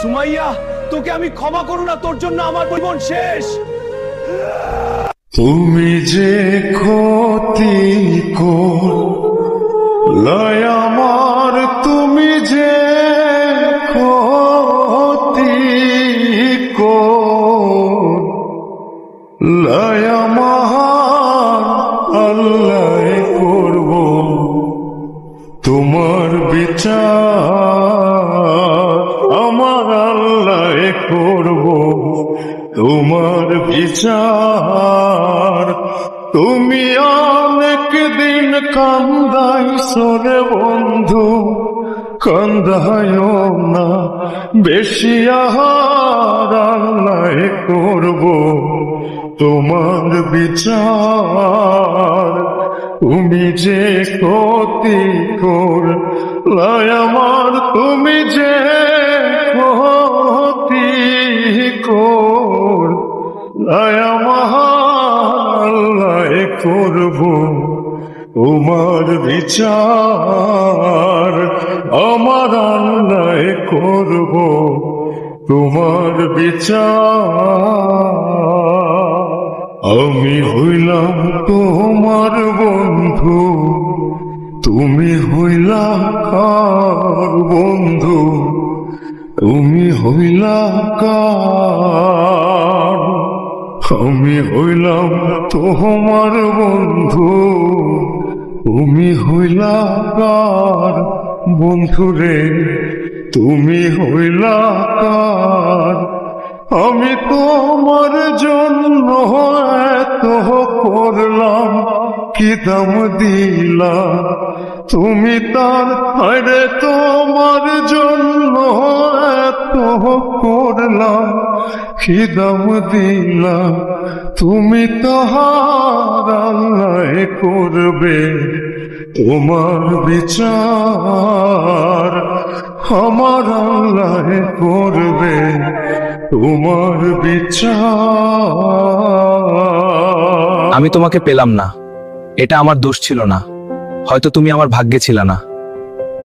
সুমাইয়া, তোকে আমি ক্ষমা করব না, তোর জন্য আমার জীবন শেষ। তুমি যে ক্ষতি করলে আমার, তুমি যে ক্ষতি করলে আমার, আল্লাহ করব তোমার বিচার, আমার আল্লাহ করব তোমার বিচার। তুমি অনেক দিন কান্দাইছো রে বন্ধু, কান্দায়ও না বেশি, আহার আল্লাহ করব তোমার বিচার। তুমি যে ক্ষতি করলে আমার, তুমি যে ক্ষতি করলে আমার, আল্লাহ করব তোমার বিচার, আমার আল্লাহ করব তোমার বিচার। আমি হইলাম তোমার বন্ধু, তুমি হইলা কার বন্ধু, তুমি হইলা কার? আমি হইলাম তোমার বন্ধু, তুমি হইলা কার বন্ধু রে, তুমি হইলা কার? আমি তোমার জন্য এত করলাম, কি দাম দিলাম তুমি তার? আরে তোমার জন্য এত করলাম, কি দাম দিলাম তুমি? তাহার আল্লাহ করবে তোমার বিচার, আমার আল্লাহ করবে তোমার বিচার। আমি তোমাকে পেলাম না, এটা আমার দোষ ছিল না, হয়তো তুমি আমার ভাগ্যে ছিল না।